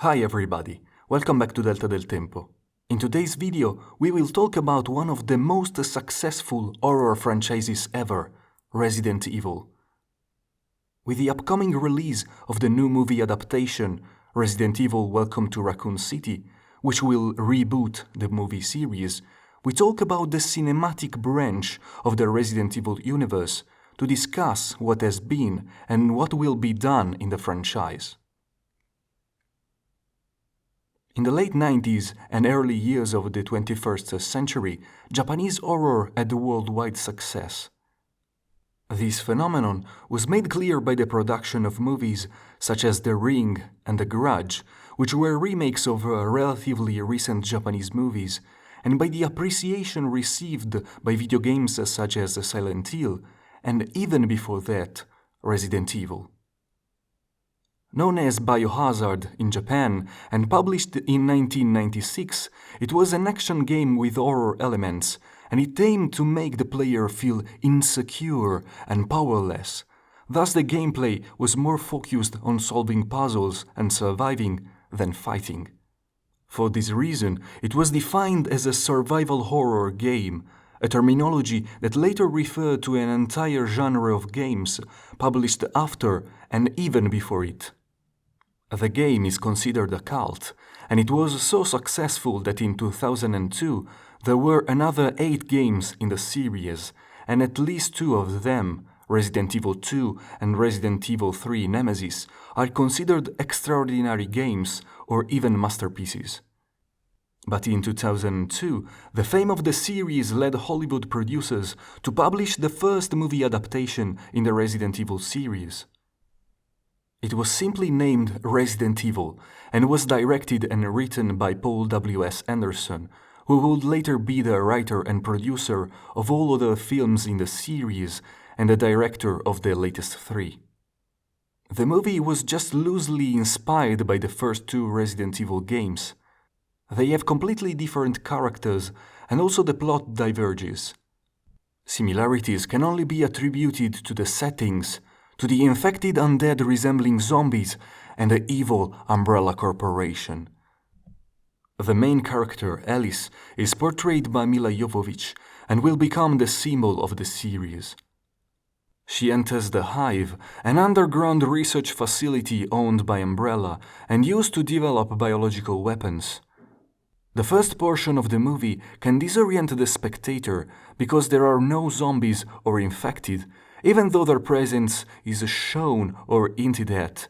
Hi everybody, welcome back to Delta del Tempo. In today's video, we will talk about one of the most successful horror franchises ever, Resident Evil. With the upcoming release of the new movie adaptation, Resident Evil Welcome to Raccoon City, which will reboot the movie series, we talk about the cinematic branch of the Resident Evil universe to discuss what has been and what will be done in the franchise. In the late 90s and early years of the 21st century, Japanese horror had worldwide success. This phenomenon was made clear by the production of movies such as The Ring and The Grudge, which were remakes of relatively recent Japanese movies, and by the appreciation received by video games such as Silent Hill, and even before that, Resident Evil. Known as Biohazard in Japan and published in 1996, it was an action game with horror elements, and it aimed to make the player feel insecure and powerless. Thus the gameplay was more focused on solving puzzles and surviving than fighting. For this reason, it was defined as a survival horror game, a terminology that later referred to an entire genre of games published after and even before it. The game is considered a cult, and it was so successful that in 2002 there were another 8 games in the series, and at least 2 of them, Resident Evil 2 and Resident Evil 3 Nemesis, are considered extraordinary games or even masterpieces. But in 2002, the fame of the series led Hollywood producers to publish the first movie adaptation in the Resident Evil series. It was simply named Resident Evil and was directed and written by Paul W.S. Anderson, who would later be the writer and producer of all other films in the series and the director of the latest 3. The movie was just loosely inspired by the first 2 Resident Evil games. They have completely different characters, and also the plot diverges. Similarities can only be attributed to the settings, to the infected undead resembling zombies, and the evil Umbrella Corporation. The main character, Alice, is portrayed by Milla Jovovich and will become the symbol of the series. She enters the Hive, an underground research facility owned by Umbrella and used to develop biological weapons. The first portion of the movie can disorient the spectator because there are no zombies or infected, even though their presence is shown or hinted at,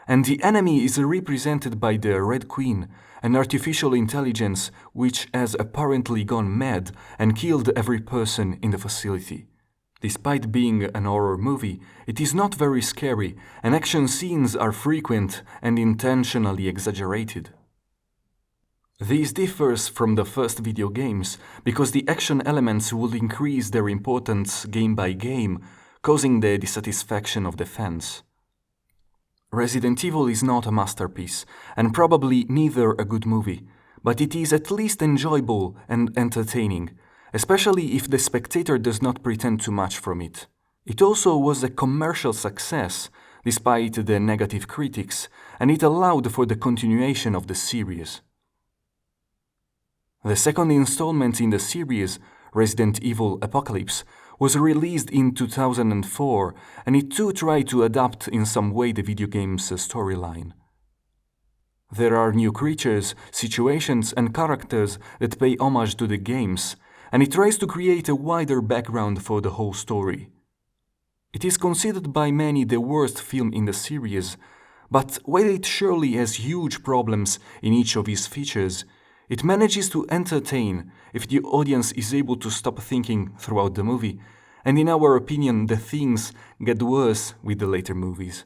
and the enemy is represented by the Red Queen, an artificial intelligence which has apparently gone mad and killed every person in the facility. Despite being an horror movie, it is not very scary, and action scenes are frequent and intentionally exaggerated. This differs from the first video games because the action elements would increase their importance game by game, causing the dissatisfaction of the fans. Resident Evil is not a masterpiece, and probably neither a good movie, but it is at least enjoyable and entertaining, especially if the spectator does not pretend too much from it. It also was a commercial success, despite the negative critics, and it allowed for the continuation of the series. The second installment in the series, Resident Evil Apocalypse, was released in 2004, and it too tried to adapt in some way the video game's storyline. There are new creatures, situations, and characters that pay homage to the games, and it tries to create a wider background for the whole story. It is considered by many the worst film in the series, but while it surely has huge problems in each of its features, it manages to entertain if the audience is able to stop thinking throughout the movie, and in our opinion the things get worse with the later movies.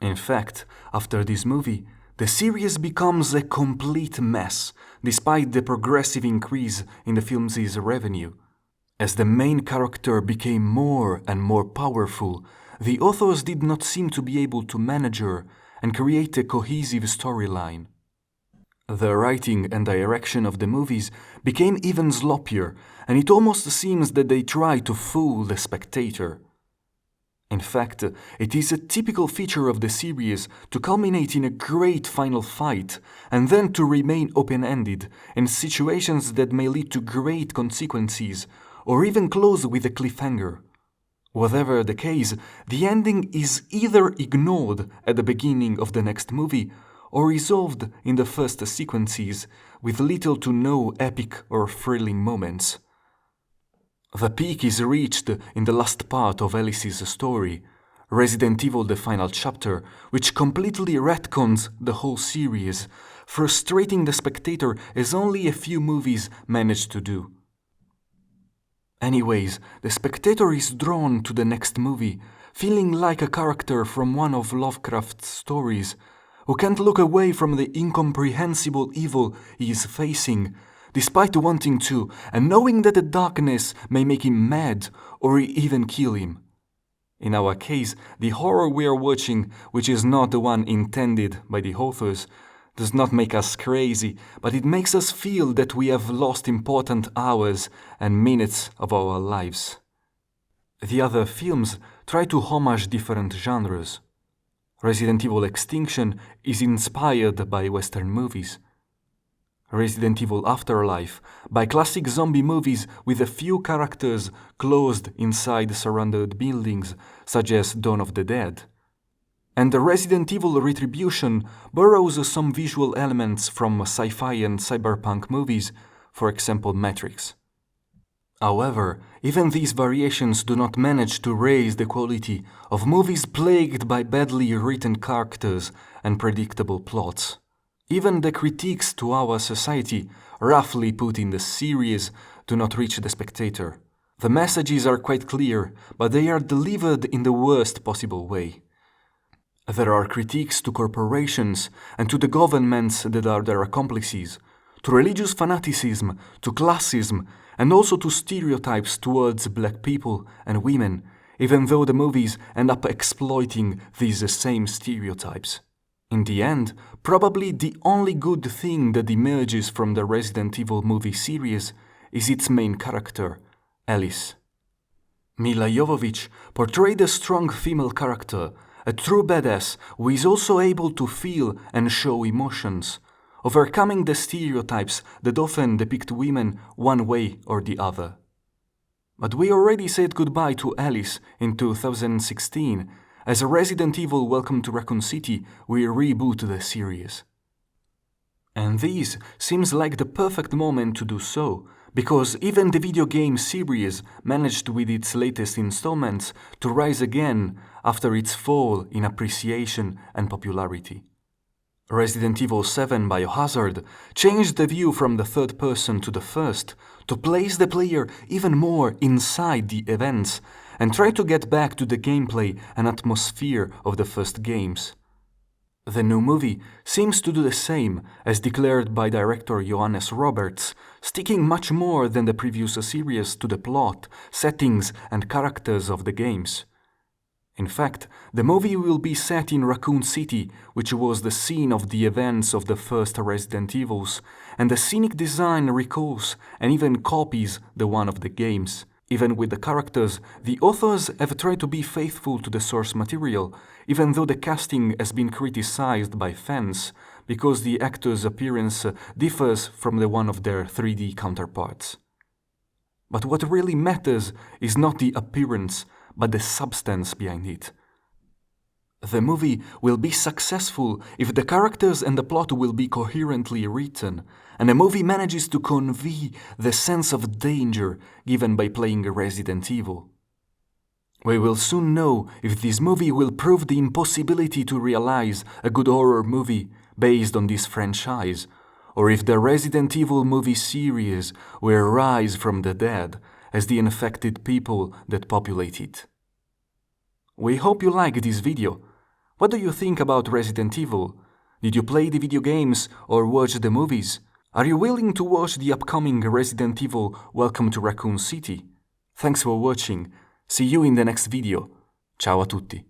In fact, after this movie, the series becomes a complete mess, despite the progressive increase in the film's revenue. As the main character became more and more powerful, the authors did not seem to be able to manage her and create a cohesive storyline. The writing and direction of the movies became even sloppier, and it almost seems that they try to fool the spectator. In fact, it is a typical feature of the series to culminate in a great final fight and then to remain open-ended in situations that may lead to great consequences or even close with a cliffhanger. Whatever the case, the ending is either ignored at the beginning of the next movie or resolved in the first sequences with little to no epic or thrilling moments. The peak is reached in the last part of Alice's story, Resident Evil: The Final Chapter, which completely retcons the whole series, frustrating the spectator as only a few movies managed to do. Anyways, the spectator is drawn to the next movie, feeling like a character from one of Lovecraft's stories, who can't look away from the incomprehensible evil he is facing, despite wanting to, and knowing that the darkness may make him mad or even kill him. In our case, the horror we are watching, which is not the one intended by the authors, does not make us crazy, but it makes us feel that we have lost important hours and minutes of our lives. The other films try to homage different genres. Resident Evil Extinction is inspired by Western movies. Resident Evil Afterlife by classic zombie movies with a few characters closed inside surrounded buildings, such as Dawn of the Dead. And the Resident Evil Retribution borrows some visual elements from sci-fi and cyberpunk movies, for example Matrix. However, even these variations do not manage to raise the quality of movies plagued by badly written characters and predictable plots. Even the critiques to our society, roughly put in the series, do not reach the spectator. The messages are quite clear, but they are delivered in the worst possible way. There are critiques to corporations and to the governments that are their accomplices, to religious fanaticism, to classism, and also to stereotypes towards black people and women, even though the movies end up exploiting these same stereotypes. In the end, probably the only good thing that emerges from the Resident Evil movie series is its main character, Alice. Milla Jovovich portrayed a strong female character, a true badass who is also able to feel and show emotions, overcoming the stereotypes that often depict women one way or the other. But we already said goodbye to Alice in 2016, as Resident Evil Welcome to Raccoon City will reboot the series. And this seems like the perfect moment to do so, because even the video game series managed with its latest installments to rise again after its fall in appreciation and popularity. Resident Evil 7 Biohazard changed the view from the third person to the first to place the player even more inside the events and try to get back to the gameplay and atmosphere of the first games. The new movie seems to do the same, as declared by director Johannes Roberts, sticking much more than the previous series to the plot, settings and characters of the games. In fact, the movie will be set in Raccoon City, which was the scene of the events of the first Resident Evils, and the scenic design recalls and even copies the one of the games. Even with the characters, the authors have tried to be faithful to the source material, even though the casting has been criticized by fans, because the actors' appearance differs from the one of their 3D counterparts. But what really matters is not the appearance, but the substance behind it. The movie will be successful if the characters and the plot will be coherently written, and the movie manages to convey the sense of danger given by playing Resident Evil. We will soon know if this movie will prove the impossibility to realize a good horror movie based on this franchise, or if the Resident Evil movie series will rise from the dead as the infected people that populate it. We hope you liked this video. What do you think about Resident Evil? Did you play the video games or watch the movies? Are you willing to watch the upcoming Resident Evil Welcome to Raccoon City? Thanks for watching. See you in the next video. Ciao a tutti.